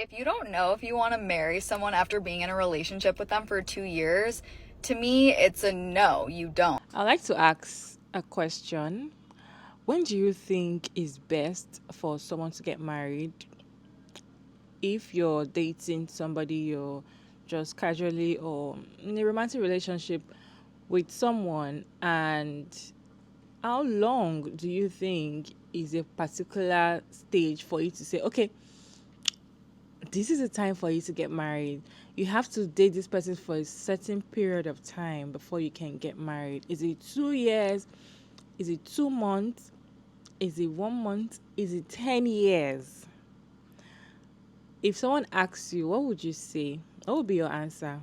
If you don't know if you want to marry someone after being in a relationship with them for 2 years, to me, it's a no, you don't. I'd like to ask a question. When do you think is best for someone to get married? If you're dating somebody, you're just casually or in a romantic relationship with someone, and how long do you think is a particular stage for you to say, okay, this is a time for you to get married? You have to date this person for a certain period of time before you can get married. Is it 2 years? Is it 2 months? Is it 1 month? Is it 10 years? If someone asks you, what would you say? What would be your answer?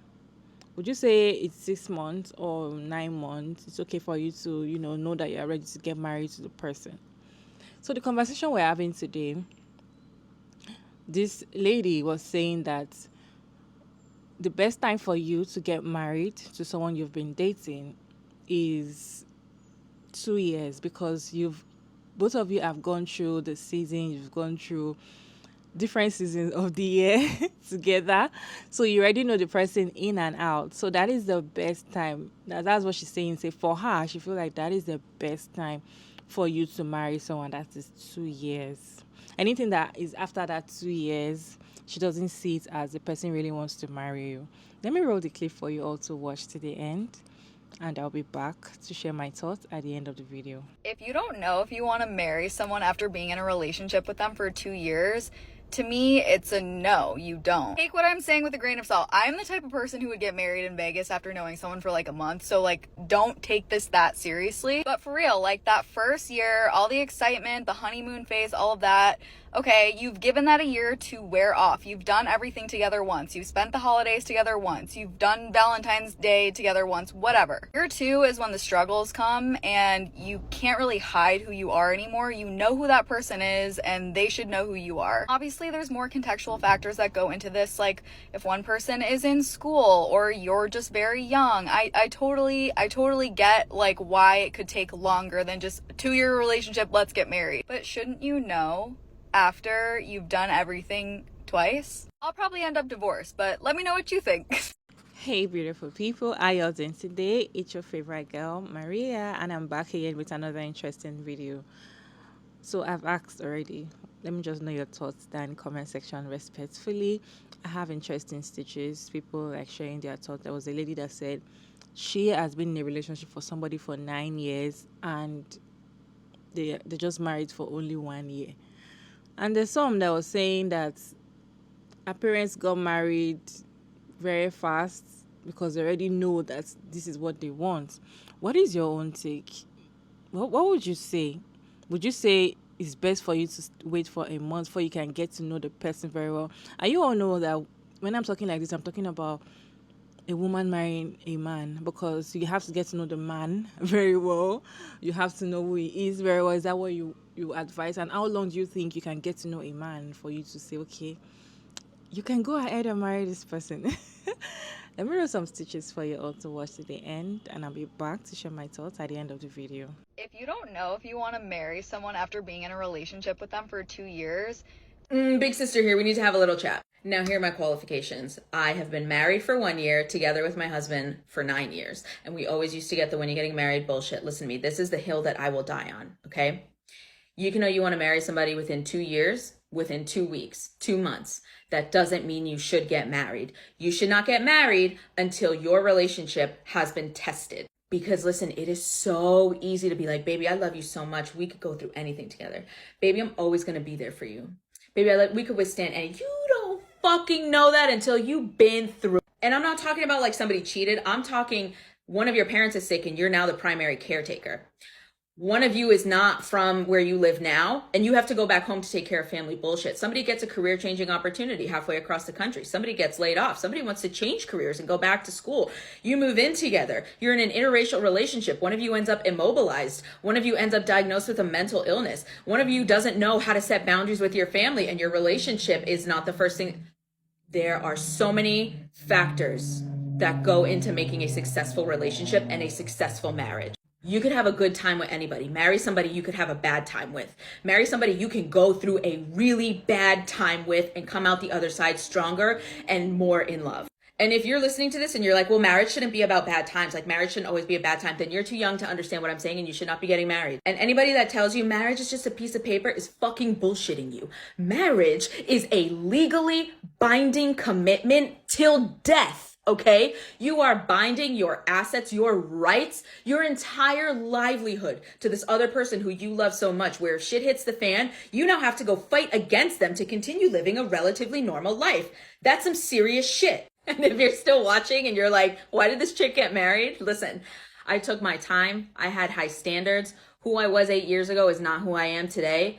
Would you say it's 6 months or 9 months? It's okay for you to, know that you're ready to get married to the person. So the conversation we're having today, this lady was saying that the best time for you to get married to someone you've been dating is 2 years, because both of you have gone through the season, you've gone through different seasons of the year together, so you already know the person in and out. So that is the best time. That's what she's saying. Say for her, she feel like that is the best time for you to marry someone. That is 2 years. Anything that is after that 2 years, she doesn't see it as the person really wants to marry you. Let me roll the clip for you all to watch to the end, and I'll be back to share my thoughts at the end of the video. If you don't know if you want to marry someone after being in a relationship with them for 2 years, to me, it's a no, you don't. Take what I'm saying with a grain of salt. I'm the type of person who would get married in Vegas after knowing someone for like a month. So like, don't take this that seriously. But for real, like that first year, all the excitement, the honeymoon phase, all of that, okay, you've given that a year to wear off. You've done everything together once. You've spent the holidays together once. You've done Valentine's Day together once, whatever. Year two is when the struggles come and you can't really hide who you are anymore. You know who that person is and they should know who you are. Obviously, there's more contextual factors that go into this, like if one person is in school or you're just very young. I totally get like why it could take longer than just a 2-year relationship, let's get married. But shouldn't you know after you've done everything twice? I'll probably end up divorced, but let me know what you think. Hey beautiful people, how y'all doing today? It's your favorite girl, Maria, and I'm back again with another interesting video. So I've asked already. Let me just know your thoughts down in the comment section respectfully. I have interesting stitches, people like sharing their thoughts. There was a lady that said she has been in a relationship for somebody for 9 years and they just married for only 1 year. And there's some that was saying that her parents got married very fast because they already know that this is what they want. What is your own take? What would you say? Would you say it's best for you to wait for a month before you can get to know the person very well? And you all know that when I'm talking like this, I'm talking about a woman marrying a man, because you have to get to know the man very well. You have to know who he is very well. Is that what you advise? And how long do you think you can get to know a man for you to say, okay, you can go ahead and marry this person? Let me roll some stitches for you all to watch to the end, and I'll be back to share my thoughts at the end of the video. If you don't know if you want to marry someone after being in a relationship with them for 2 years, Big sister here, we need to have a little chat. Now, here are my qualifications. I have been married for 1 year, together with my husband for 9 years. And we always used to get the when you're getting married bullshit. Listen to me, this is the hill that I will die on, okay? You can know you want to marry somebody within 2 years, within 2 weeks, 2 months. That doesn't mean you should get married. You should not get married until your relationship has been tested. Because listen, it is so easy to be like, baby, I love you so much. We could go through anything together. Baby, I'm always going to be there for you. Baby, we could withstand any. You don't fucking know that until you've been through. And I'm not talking about like somebody cheated. I'm talking one of your parents is sick and you're now the primary caretaker. One of you is not from where you live now, and you have to go back home to take care of family bullshit. Somebody gets a career-changing opportunity halfway across the country. Somebody gets laid off. Somebody wants to change careers and go back to school. You move in together. You're in an interracial relationship. One of you ends up immobilized. One of you ends up diagnosed with a mental illness. One of you doesn't know how to set boundaries with your family, and your relationship is not the first thing. There are so many factors that go into making a successful relationship and a successful marriage. You could have a good time with anybody. Marry somebody you could have a bad time with. Marry somebody you can go through a really bad time with and come out the other side stronger and more in love. And if you're listening to this and you're like, well, marriage shouldn't be about bad times, like marriage shouldn't always be a bad time, then you're too young to understand what I'm saying and you should not be getting married. And anybody that tells you marriage is just a piece of paper is fucking bullshitting you. Marriage is a legally binding commitment till death. Okay? You are binding your assets, your rights, your entire livelihood to this other person who you love so much, where if shit hits the fan, you now have to go fight against them to continue living a relatively normal life. That's some serious shit. And if you're still watching and you're like, why did this chick get married? Listen, I took my time. I had high standards. Who I was 8 years ago is not who I am today.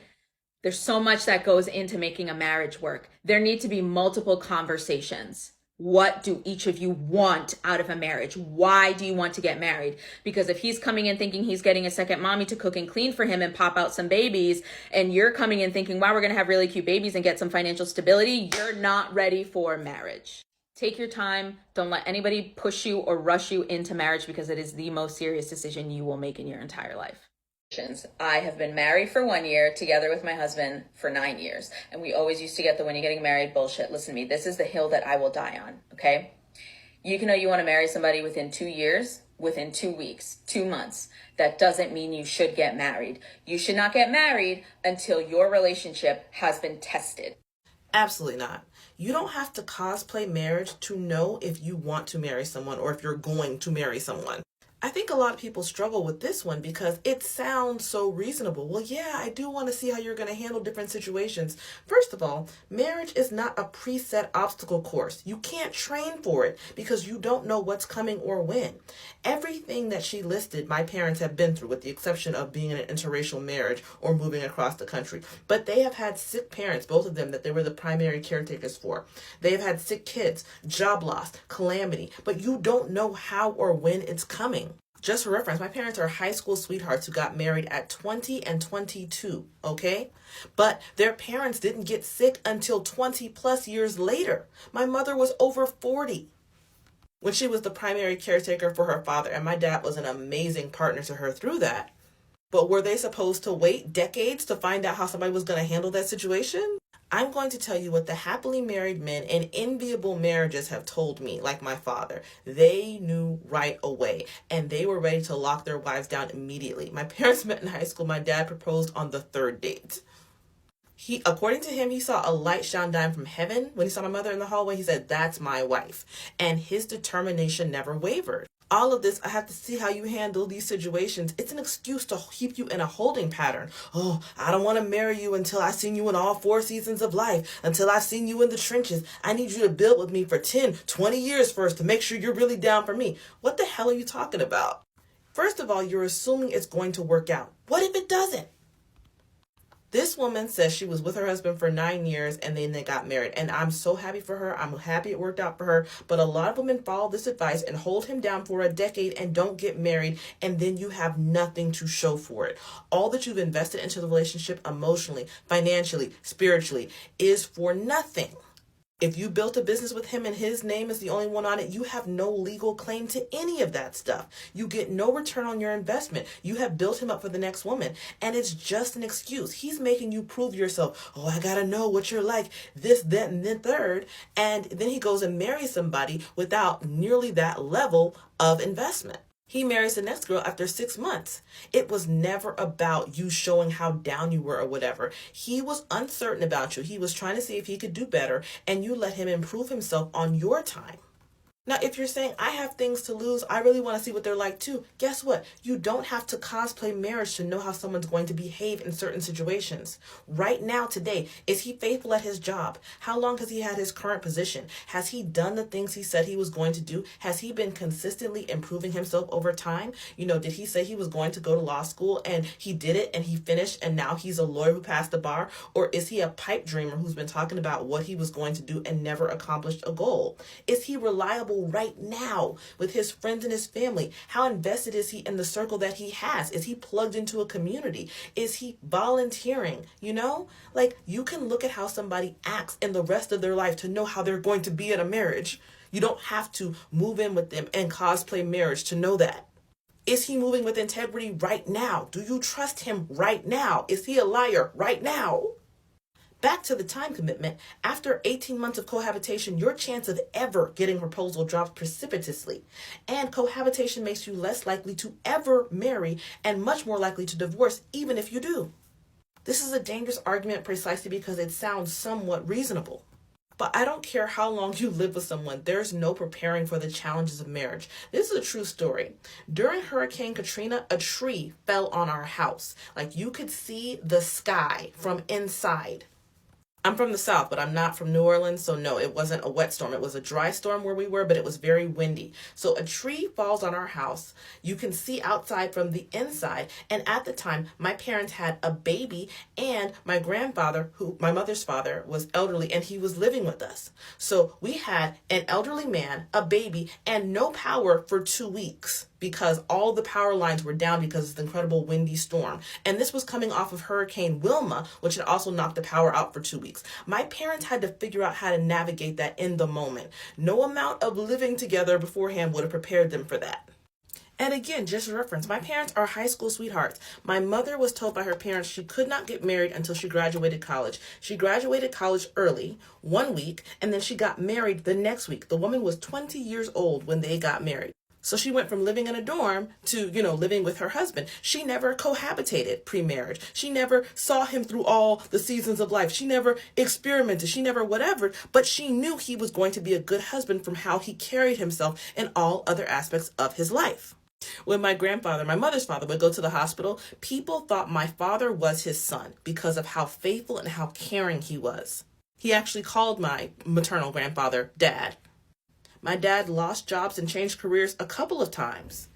There's so much that goes into making a marriage work. There need to be multiple conversations. What do each of you want out of a marriage? Why do you want to get married? Because if he's coming in thinking he's getting a second mommy to cook and clean for him and pop out some babies, and you're coming in thinking, wow, we're going to have really cute babies and get some financial stability, you're not ready for marriage. Take your time. Don't let anybody push you or rush you into marriage, because it is the most serious decision you will make in your entire life. I have been married for 1 year, together with my husband for 9 years. And we always used to get the when you're getting married bullshit. Listen to me, this is the hill that I will die on, okay? You can know you want to marry somebody within 2 years, within 2 weeks, 2 months. That doesn't mean you should get married. You should not get married until your relationship has been tested. Absolutely not. You don't have to cosplay marriage to know if you want to marry someone or if you're going to marry someone. I think a lot of people struggle with this one because it sounds so reasonable. Well, yeah, I do want to see how you're going to handle different situations. First of all, marriage is not a preset obstacle course. You can't train for it because you don't know what's coming or when. Everything that she listed, my parents have been through, with the exception of being in an interracial marriage or moving across the country. But they have had sick parents, both of them, that they were the primary caretakers for. They have had sick kids, job loss, calamity, but you don't know how or when it's coming. Just for reference, my parents are high school sweethearts who got married at 20 and 22, okay? But their parents didn't get sick until 20 plus years later. My mother was over 40 when she was the primary caretaker for her father, and my dad was an amazing partner to her through that. But were they supposed to wait decades to find out how somebody was going to handle that situation? I'm going to tell you what the happily married men in enviable marriages have told me, like my father. They knew right away, and they were ready to lock their wives down immediately. My parents met in high school. My dad proposed on the third date. According to him, he saw a light shine down from heaven. When he saw my mother in the hallway, he said, "That's my wife." And his determination never wavered. All of this, I have to see how you handle these situations. It's an excuse to keep you in a holding pattern. Oh, I don't want to marry you until I've seen you in all 4 seasons of life, until I've seen you in the trenches. I need you to build with me for 10, 20 years first to make sure you're really down for me. What the hell are you talking about? First of all, you're assuming it's going to work out. What if it doesn't? This woman says she was with her husband for 9 years and then they got married. And I'm so happy for her. I'm happy it worked out for her. But a lot of women follow this advice and hold him down for a decade and don't get married. And then you have nothing to show for it. All that you've invested into the relationship emotionally, financially, spiritually is for nothing. If you built a business with him and his name is the only one on it, you have no legal claim to any of that stuff. You get no return on your investment. You have built him up for the next woman, and it's just an excuse. He's making you prove yourself. Oh, I gotta know what you're like, this, that, and then third. And then he goes and marries somebody without nearly that level of investment. He marries the next girl after 6 months. It was never about you showing how down you were or whatever. He was uncertain about you. He was trying to see if he could do better, and you let him improve himself on your time. Now, if you're saying, I have things to lose, I really want to see what they're like too, guess what? You don't have to cosplay marriage to know how someone's going to behave in certain situations. Right now, today, is he faithful at his job? How long has he had his current position? Has he done the things he said he was going to do? Has he been consistently improving himself over time? Did he say he was going to go to law school and he did it and he finished and now he's a lawyer who passed the bar? Or is he a pipe dreamer who's been talking about what he was going to do and never accomplished a goal? Is he reliable right now with his friends and his family? How invested is he in the circle that he has? Is he plugged into a community? Is he volunteering? You can look at how somebody acts in the rest of their life to know how they're going to be in a marriage. You don't have to move in with them and cosplay marriage to know that. Is he moving with integrity right now? Do you trust him right now? Is he a liar right now? Back to the time commitment, after 18 months of cohabitation, your chance of ever getting a proposal drops precipitously. And cohabitation makes you less likely to ever marry and much more likely to divorce, even if you do. This is a dangerous argument precisely because it sounds somewhat reasonable. But I don't care how long you live with someone, there's no preparing for the challenges of marriage. This is a true story. During Hurricane Katrina, a tree fell on our house. Like, you could see the sky from inside. I'm from the South, but I'm not from New Orleans, so no, it wasn't a wet storm. It was a dry storm where we were, but it was very windy. So a tree falls on our house. You can see outside from the inside. And at the time, my parents had a baby, and my grandfather, who my mother's father, was elderly, and he was living with us. So we had an elderly man, a baby, and no power for 2 weeks, because all the power lines were down because of the incredible windy storm. And this was coming off of Hurricane Wilma, which had also knocked the power out for 2 weeks. My parents had to figure out how to navigate that in the moment. No amount of living together beforehand would have prepared them for that. And again, just a reference, my parents are high school sweethearts. My mother was told by her parents she could not get married until she graduated college. She graduated college early, 1 week, and then she got married the next week. The woman was 20 years old when they got married. So she went from living in a dorm to, living with her husband. She never cohabitated pre-marriage. She never saw him through all the seasons of life. She never experimented. She never whatever, but she knew he was going to be a good husband from how he carried himself in all other aspects of his life. When my grandfather, my mother's father, would go to the hospital, people thought my father was his son because of how faithful and how caring he was. He actually called my maternal grandfather Dad. My dad lost jobs and changed careers a couple of times.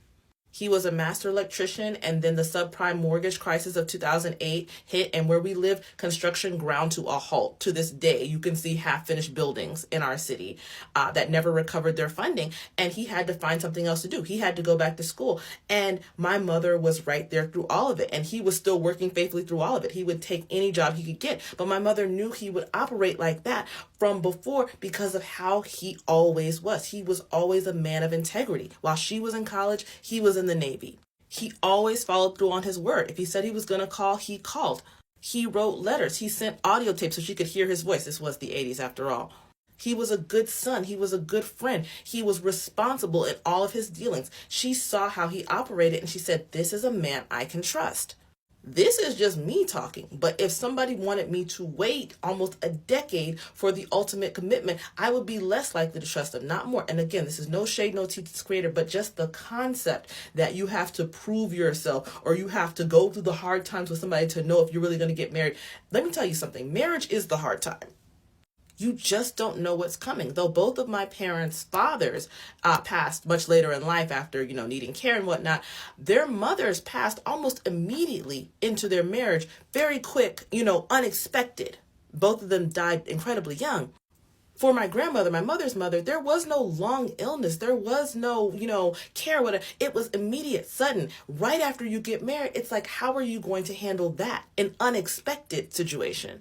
He was a master electrician, and then the subprime mortgage crisis of 2008 hit, and where we live, construction ground to a halt. To this day, you can see half-finished buildings in our city that never recovered their funding, and he had to find something else to do. He had to go back to school, and my mother was right there through all of it, and he was still working faithfully through all of it. He would take any job he could get, but my mother knew he would operate like that from before because of how he always was. He was always a man of integrity. While she was in college, he was in the Navy. He always followed through on his word. If he said he was going to call, he called. He wrote letters. He sent audio tapes so she could hear his voice. This was the 80s after all. He was a good son. He was a good friend. He was responsible in all of his dealings. She saw how he operated and she said, this is a man I can trust. This is just me talking, but if somebody wanted me to wait almost a decade for the ultimate commitment, I would be less likely to trust them, not more. And again, this is no shade, no tea to this creator, but just the concept that you have to prove yourself or you have to go through the hard times with somebody to know if you're really going to get married. Let me tell you something. Marriage is the hard time. You just don't know what's coming. Though both of my parents' fathers passed much later in life after, needing care and whatnot, their mothers passed almost immediately into their marriage. Very quick, unexpected. Both of them died incredibly young. For my grandmother, my mother's mother, there was no long illness. There was no, care. Whatever. It was immediate, sudden. Right after you get married, it's like, how are you going to handle that? An unexpected situation.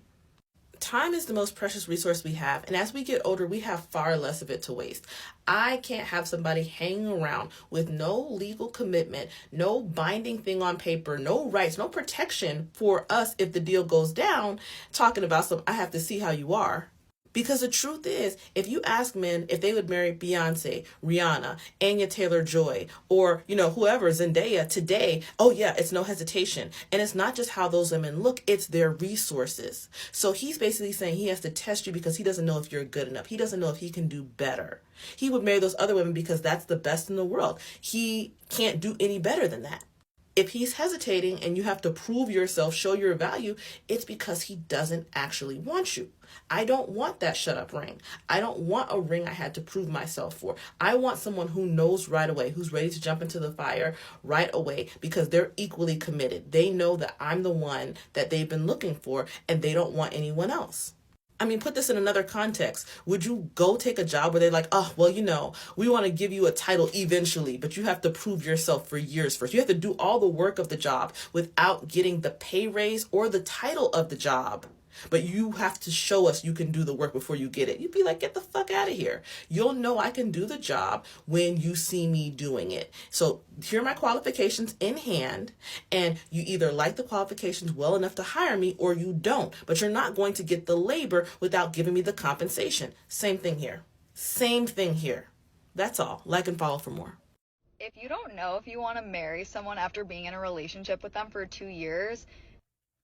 Time is the most precious resource we have, and as we get older, we have far less of it to waste. I can't have somebody hanging around with no legal commitment, no binding thing on paper, no rights, no protection for us if the deal goes down, talking about I have to see how you are. Because the truth is, if you ask men if they would marry Beyonce, Rihanna, Anya Taylor-Joy, or, whoever, Zendaya today, oh yeah, it's no hesitation. And it's not just how those women look, it's their resources. So he's basically saying he has to test you because he doesn't know if you're good enough. He doesn't know if he can do better. He would marry those other women because that's the best in the world. He can't do any better than that. If he's hesitating and you have to prove yourself, show your value, it's because he doesn't actually want you. I don't want that shut up ring. I don't want a ring I had to prove myself for. I want someone who knows right away, who's ready to jump into the fire right away because they're equally committed. They know that I'm the one that they've been looking for and they don't want anyone else. I mean, put this in another context. Would you go take a job where they're like, oh, well, we want to give you a title eventually, but you have to prove yourself for years first. You have to do all the work of the job without getting the pay raise or the title of the job. But you have to show us you can do the work before you get it. You'd be like, get the fuck out of here. You'll know I can do the job when you see me doing it. So here are my qualifications in hand, and you either like the qualifications well enough to hire me or you don't. But you're not going to get the labor without giving me the compensation. Same thing here. Same thing here. That's all. Like and follow for more. If you don't know if you want to marry someone after being in a relationship with them for 2 years,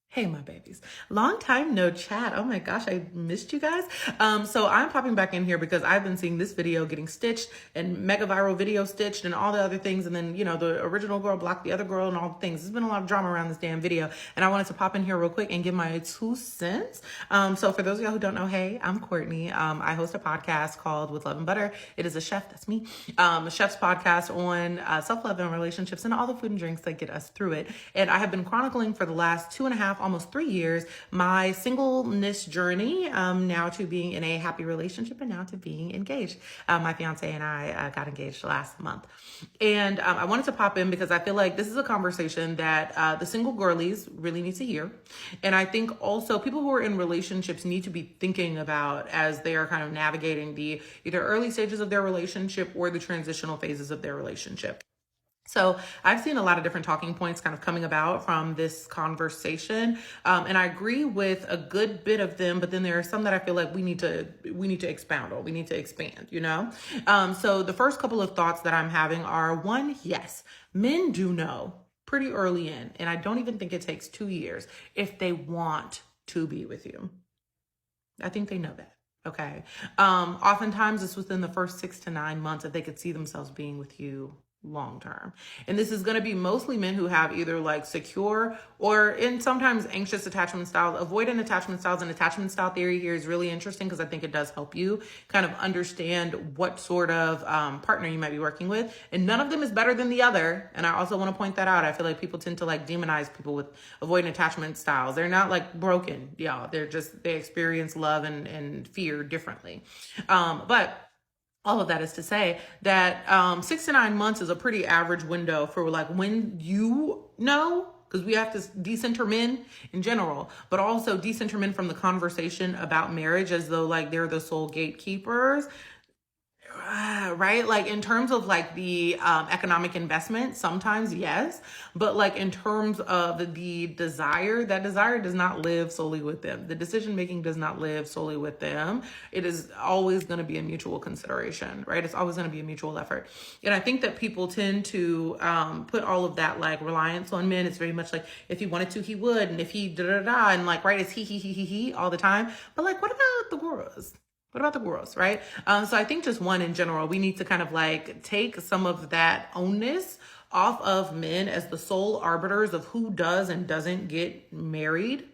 Hey, my babies. Long time no chat. Oh my gosh, I missed you guys. So I'm popping back in here because I've been seeing this video getting stitched and mega viral video stitched and all the other things. And then, the original girl blocked the other girl and all the things. There's been a lot of drama around this damn video. And I wanted to pop in here real quick and give my 2 cents. So for those of y'all who don't know, hey, I'm Courtney. I host a podcast called With Love and Butter. It is a chef, that's me. A chef's podcast on self-love and relationships and all the food and drinks that get us through it. And I have been chronicling for the last 2.5, almost 3 years, my singleness journey, now to being in a happy relationship and now to being engaged. My fiance and I got engaged last month. And I wanted to pop in because I feel like this is a conversation that the single girlies really need to hear. And I think also people who are in relationships need to be thinking about as they are kind of navigating the either early stages of their relationship or the transitional phases of their relationship. So I've seen a lot of different talking points kind of coming about from this conversation. And I agree with a good bit of them, but then there are some that I feel like we need to expound on, we need to expand, So the first couple of thoughts that I'm having are, one, yes, men do know pretty early in, and I don't even think it takes 2 years, if they want to be with you. I think they know that. Okay. Oftentimes it's within the first 6 to 9 months that they could see themselves being with you long term. And this is going to be mostly men who have either like secure or in sometimes anxious attachment styles, avoidant attachment styles. And attachment style theory here is really interesting because I think it does help you kind of understand what sort of partner you might be working with. And none of them is better than the other. And I also want to point that out. I feel like people tend to like demonize people with avoidant attachment styles. They're not like broken, y'all. They experience love and fear differently. But all of that is to say that 6 to 9 months is a pretty average window for like when because we have to decenter men in general, but also decenter men from the conversation about marriage as though like they're the sole gatekeepers. Right? Like in terms of like the economic investment, sometimes yes, but like in terms of the desire, that desire does not live solely with them. The decision making does not live solely with them. It is always going to be a mutual consideration, right? It's always going to be a mutual effort. And I think that people tend to put all of that like reliance on men. It's very much like if he wanted to, he would, and if he da-da-da, and like, right, it's he all the time. But like, what about the girls? What about the girls, right? So I think just one in general, we need to kind of like take some of that onus off of men as the sole arbiters of who does and doesn't get married.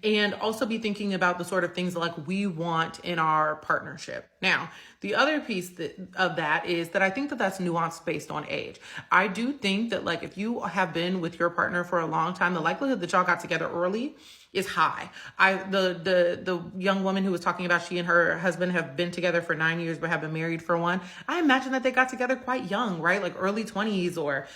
And also be thinking about the sort of things like we want in our partnership. Now, the other piece of that is that I think that that's nuanced based on age. I do think that like if you have been with your partner for a long time, the likelihood that y'all got together early is high. The young woman who was talking about she and her husband have been together for 9 years but have been married for 1. I imagine that they got together quite young, right? Like early 20s or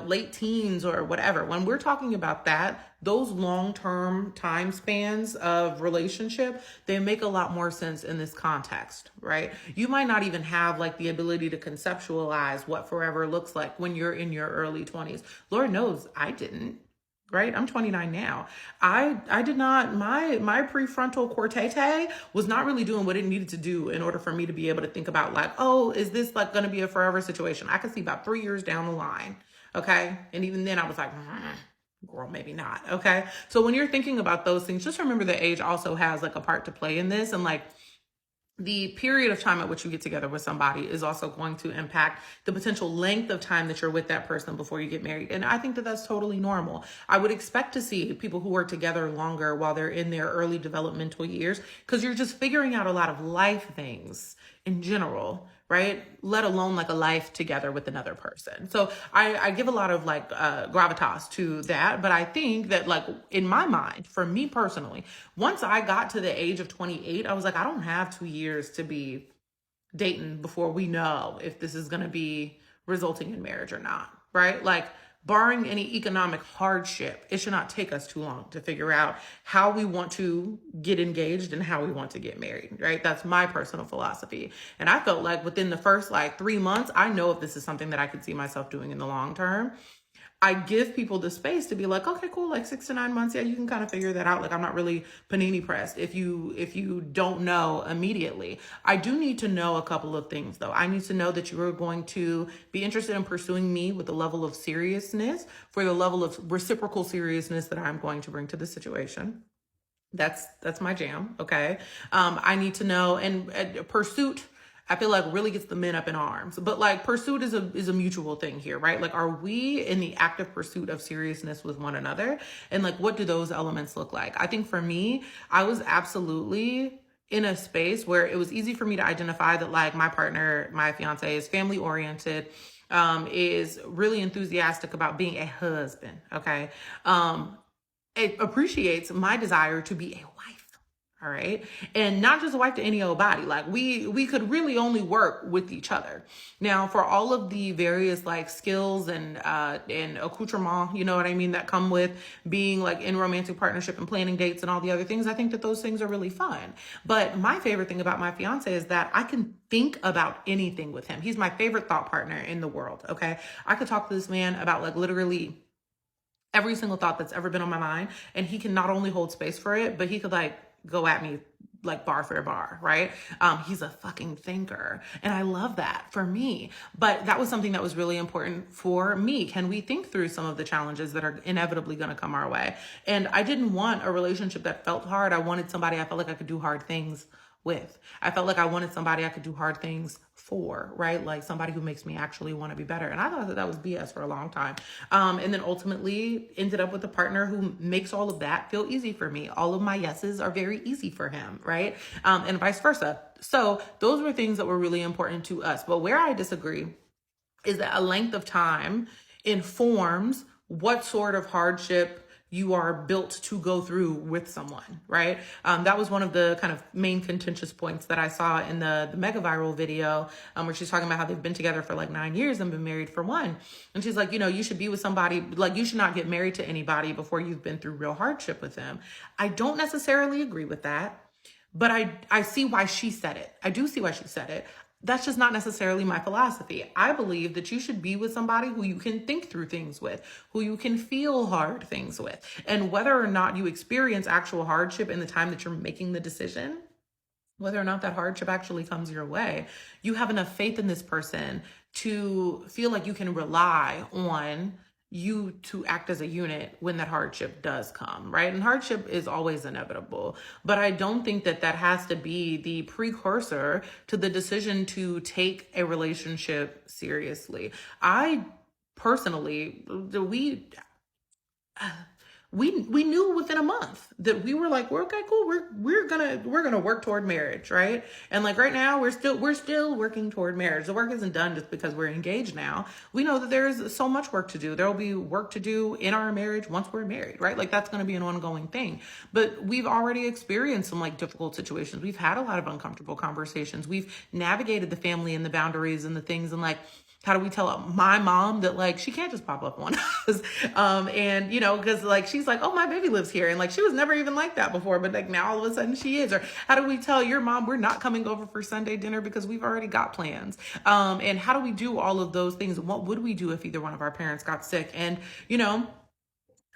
late teens or whatever. When we're talking about that, those long-term time spans of relationship, they make a lot more sense in this context, right? You might not even have like the ability to conceptualize what forever looks like when you're in your early 20s. Lord knows I didn't. Right? I'm 29 now. I did not, my prefrontal cortete was not really doing what it needed to do in order for me to be able to think about like, oh, is this like going to be a forever situation? I could see about 3 years down the line. Okay. And even then I was like, girl, maybe not. Okay. So when you're thinking about those things, just remember that age also has like a part to play in this. And like, the period of time at which you get together with somebody is also going to impact the potential length of time that you're with that person before you get married. And I think that that's totally normal. I would expect to see people who are together longer while they're in their early developmental years, because you're just figuring out a lot of life things in general, right? Let alone like a life together with another person. So I give a lot of like gravitas to that. But I think that like in my mind, for me personally, once I got to the age of 28, I was like, I don't have 2 years to be dating before we know if this is going to be resulting in marriage or not, right? Like barring any economic hardship, it should not take us too long to figure out how we want to get engaged and how we want to get married, right? That's my personal philosophy. And I felt like within the first like 3 months, I know if this is something that I could see myself doing in the long term. I give people the space to be like, okay, cool, like 6 to 9 months. Yeah, you can kind of figure that out. Like, I'm not really panini pressed if you don't know immediately. I do need to know a couple of things though. I need to know that you are going to be interested in pursuing me with the level of seriousness, for the level of reciprocal seriousness that I'm going to bring to the situation. That's my jam. Okay. I need to know, and pursuit, I feel like really gets the men up in arms, but like pursuit is a mutual thing here, right? Like, are we in the active pursuit of seriousness with one another? And like, what do those elements look like? I think for me, I was absolutely in a space where it was easy for me to identify that like my partner, my fiance, is family oriented, is really enthusiastic about being a husband. Okay. It appreciates my desire to be a wife. All right. And not just a wife to any old body. Like we could really only work with each other. Now, for all of the various like skills and accoutrement, you know what I mean, that come with being like in romantic partnership and planning dates and all the other things, I think that those things are really fun. But my favorite thing about my fiance is that I can think about anything with him. He's my favorite thought partner in the world. Okay. I could talk to this man about like literally every single thought that's ever been on my mind. And he can not only hold space for it, but he could like go at me like bar for bar, right? He's a fucking thinker. And I love that for me. But that was something that was really important for me. Can we think through some of the challenges that are inevitably going to come our way? And I didn't want a relationship that felt hard. I wanted somebody I felt like I could do hard things with. I felt like I wanted somebody I could do hard things for, right? Like somebody who makes me actually want to be better. And I thought that that was BS for a long time. And then ultimately ended up with a partner who makes all of that feel easy for me. All of my yeses are very easy for him, right? And vice versa. So those were things that were really important to us. But where I disagree is that a length of time informs what sort of hardship you are built to go through with someone, right? That was one of the kind of main contentious points that I saw in the mega viral video, where she's talking about how they've been together for like 9 years and been married for 1. And she's like, you know, you should be with somebody, like you should not get married to anybody before you've been through real hardship with them. I don't necessarily agree with that, but I see why she said it. I do see why she said it. That's just not necessarily my philosophy. I believe that you should be with somebody who you can think through things with, who you can feel hard things with. And whether or not you experience actual hardship in the time that you're making the decision, whether or not that hardship actually comes your way, you have enough faith in this person to feel like you can rely on you to act as a unit when that hardship does come, right? And hardship is always inevitable, but I don't think that that has to be the precursor to the decision to take a relationship seriously. I personally, we knew within a month that we were like, we're okay, cool. We're gonna work toward marriage, right? And like right now, we're still working toward marriage. The work isn't done just because we're engaged now. We know that there's so much work to do. There will be work to do in our marriage once we're married, right? Like that's gonna be an ongoing thing. But we've already experienced some like difficult situations. We've had a lot of uncomfortable conversations. We've navigated the family and the boundaries and the things, and like, how do we tell my mom that like she can't just pop up on us? And you know, because like she's like, oh, my baby lives here, and like she was never even like that before, but like now all of a sudden she is. Or how do we tell your mom we're not coming over for Sunday dinner because we've already got plans? And how do we do all of those things? And what would we do if either one of our parents got sick? And you know,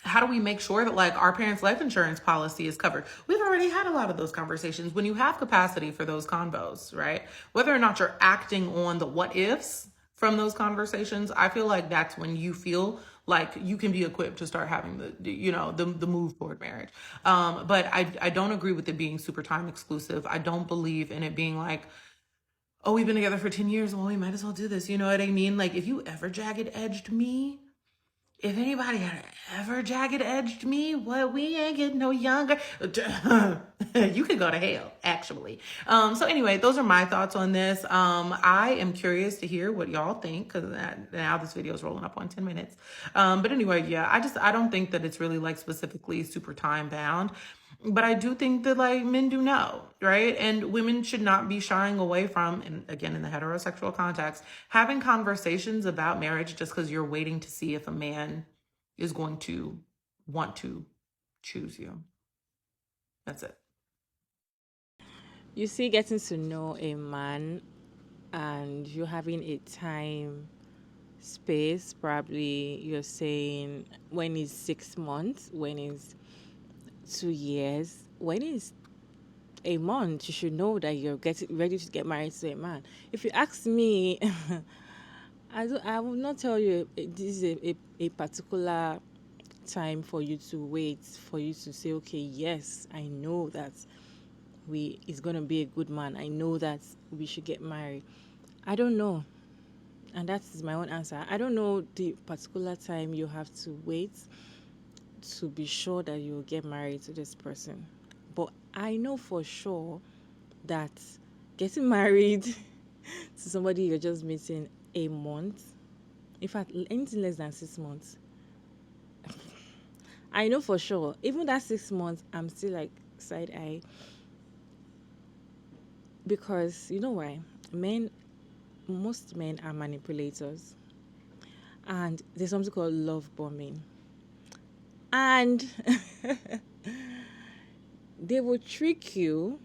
how do we make sure that like our parents' life insurance policy is covered? We've already had a lot of those conversations. When you have capacity for those convos, right? Whether or not you're acting on the what ifs from those conversations, I feel like that's when you feel like you can be equipped to start having the move toward marriage. But I don't agree with it being super time exclusive. I don't believe in it being like, oh, we've been together for 10 years. Well, we might as well do this. You know what I mean? Like if you ever jagged edged me, if anybody had ever jagged edged me, well, we ain't getting no younger. You could go to hell, actually. So anyway, those are my thoughts on this. I am curious to hear what y'all think, because now this video is rolling up on 10 minutes. But anyway, yeah, I don't think that it's really like specifically super time bound. But I do think that like men do know, right? And women should not be shying away from, and again, in the heterosexual context, having conversations about marriage just because you're waiting to see if a man is going to want to choose you. That's it. You see, getting to know a man and you having a time space, probably you're saying when is 6 months, when is 2 years, when is a month, you should know that you're getting ready to get married to a man. If you ask me, I will not tell you this is a particular time for you to wait, for you to say, okay, yes, I know that we is gonna be a good man. I know that we should get married. I don't know. And that is my own answer. I don't know the particular time you have to wait to be sure that you'll get married to this person. But I know for sure that getting married to somebody you're just meeting a month, in fact, anything less than 6 months, I know for sure, even that 6 months, I'm still like side eye. Because you know why? Most men are manipulators. And there's something called love bombing. And they will trick you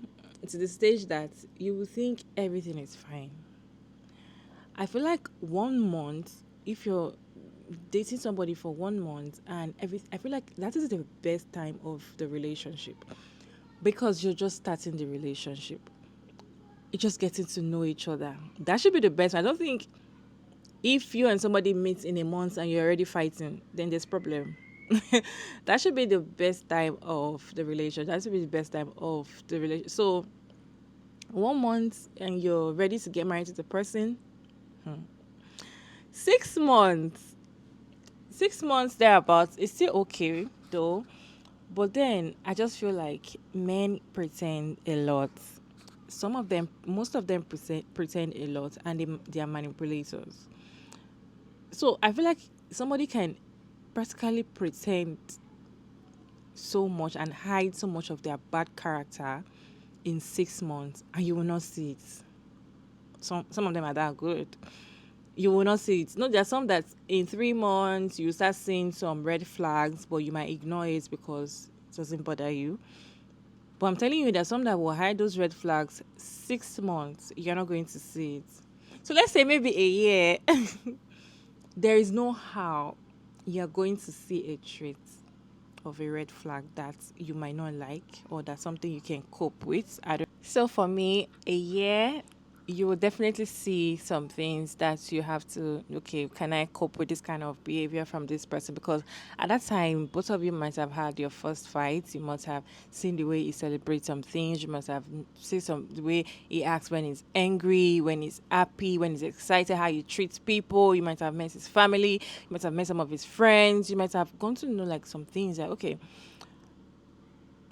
to the stage that you will think everything is fine. I feel like 1 month, if you're dating somebody for 1 month and I feel like that is the best time of the relationship because you're just starting the relationship. You're just getting to know each other. That should be the best. I don't think if you and somebody meet in a month and you're already fighting, then there's problem. That should be the best time of the relationship. That should be the best time of the relationship. So 1 month and you're ready to get married to the person. 6 months. 6 months thereabouts is still okay though. But then I just feel like men pretend a lot. Most of them pretend a lot, and they are manipulators. So I feel like somebody can practically pretend so much and hide so much of their bad character in 6 months, and you will not see it. Some of them are that good. You will not see it. No, there are some that in 3 months you start seeing some red flags, but you might ignore it because it doesn't bother you. But I'm telling you, there's some that will hide those red flags 6 months. You're not going to see it. So let's say maybe a year. There is no how you're going to see a trait of a red flag that you might not like or that's something you can cope with. So for me, a year, you will definitely see some things that you have to, okay, can I cope with this kind of behavior from this person? Because at that time, both of you might have had your first fight. You must have seen the way he celebrates some things. You must have seen the way he acts when he's angry, when he's happy, when he's excited, how he treats people. You might have met his family. You might have met some of his friends. You might have gone to know like some things that, okay,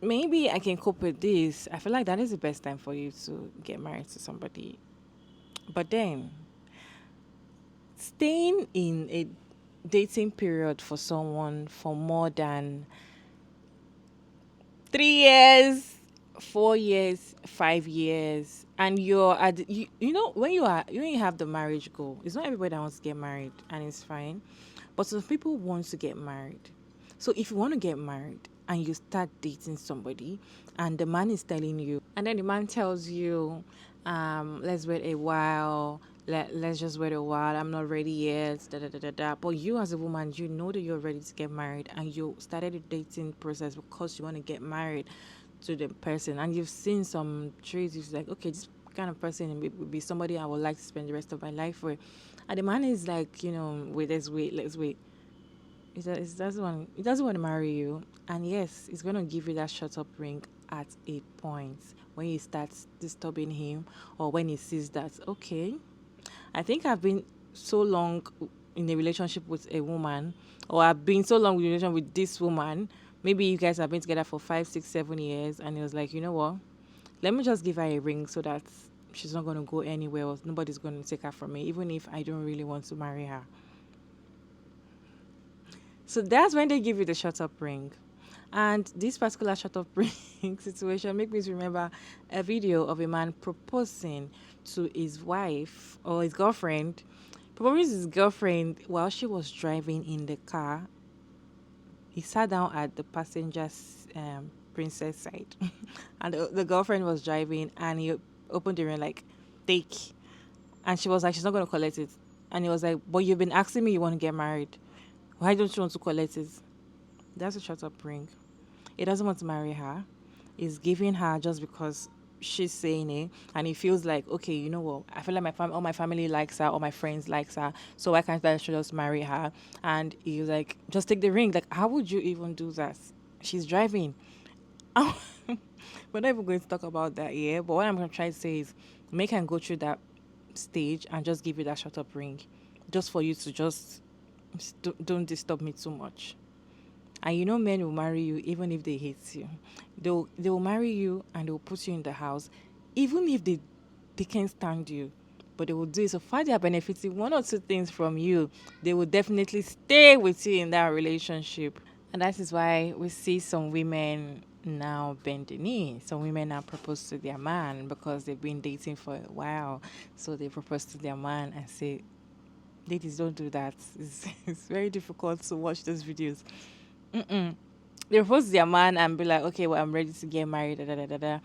maybe I can cope with this. I feel like that is the best time for you to get married to somebody. But then, staying in a dating period for someone for more than 3 years, 4 years, 5 years, and you're at you know when you have the marriage goal, it's not everybody that wants to get married, and it's fine. But some people want to get married. So if you want to get married and you start dating somebody, and the man is telling you, and then the man tells you, let's wait a while. Let's just wait a while. I'm not ready yet. Da, da, da, da, da. But you as a woman, you know that you're ready to get married and you started the dating process because you want to get married to the person. And you've seen some traits. You're like, okay, this kind of person would be somebody I would like to spend the rest of my life with. And the man is like, wait, let's wait. He doesn't want to marry you. And yes, he's going to give you that shut up ring at a point when you start disturbing him or when he sees that, okay, I think I've been so long in a relationship with a woman, or I've been so long in a relationship with this woman. Maybe you guys have been together for 5, 6, 7 years, and he was like, you know what? Let me just give her a ring so that she's not going to go anywhere or nobody's going to take her from me, even if I don't really want to marry her. So that's when they give you the shut up ring. And this particular shut up ring situation make me remember a video of a man proposing to his wife or his girlfriend, proposing to his girlfriend while she was driving in the car. He sat down at the passenger's princess side, and the girlfriend was driving, and he opened the ring like, take, and she was like, she's not gonna collect it, and he was like, but you've been asking me you want to get married, why don't you want to collect it? That's a shut up ring. He doesn't want to marry her. He's giving her just because she's saying it, and he feels like, okay, you know what? I feel like all my family likes her, all my friends likes her, so why can't I just marry her? And he's like, just take the ring. Like, how would you even do that? She's driving. We're not even going to talk about that here. But what I'm going to try to say is, make her go through that stage and just give you that shut up ring, just for you to just don't disturb me too much. And you know, men will marry you even if they hate you. They will marry you and they will put you in the house, even if they can't stand you. But they will do it so far they are benefiting one or two things from you. They will definitely stay with you in that relationship. And that is why we see some women now bend the knee. Some women now propose to their man because they've been dating for a while. So they propose to their man and say, ladies, don't do that. It's very difficult to watch those videos. They propose to their man and be like, okay, well, I'm ready to get married. Da, da, da, da, da.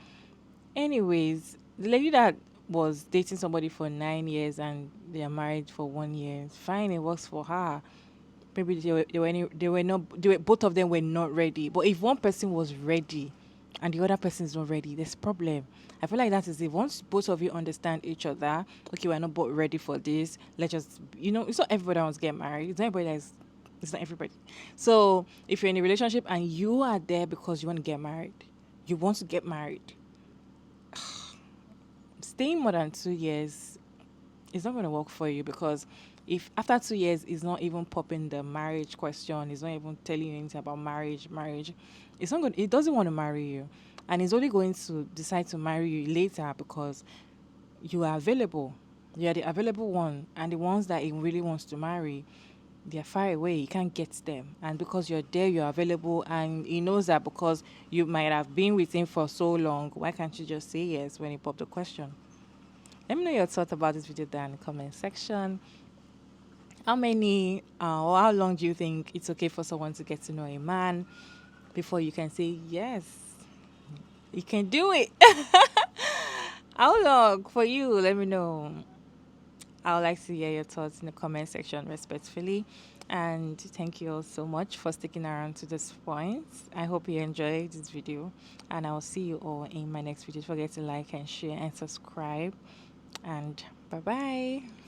Anyways, the lady that was dating somebody for 9 years and they are married for 1 year, fine, it works for her. Maybe both of them were not ready. But if one person was ready and the other person is not ready, there's problem. I feel like that is it. Once both of you understand each other, okay, we're not both ready for this. Let's just, it's not everybody that wants to get married. It's not everybody. So if you're in a relationship and you are there because you want to get married, staying more than 2 years is not going to work for you, because if after 2 years it's not even popping the marriage question, it's not even telling you anything about marriage, it's not good. It doesn't want to marry you, and it's only going to decide to marry you later because you are available. You are the available one, and the ones that it really wants to marry, they're far away. You can't get them. And because you're there, you're available, and he knows that because you might have been with him for so long, why can't you just say yes when he popped the question? Let me know your thoughts about this video down in the comment section. How many or how long do you think it's okay for someone to get to know a man before you can say yes, you can do it? How long for you? Let me know. I would like to hear your thoughts in the comment section respectfully. And thank you all so much for sticking around to this point. I hope you enjoyed this video, and I will see you all in my next video. Don't forget to like and share and subscribe, and bye bye.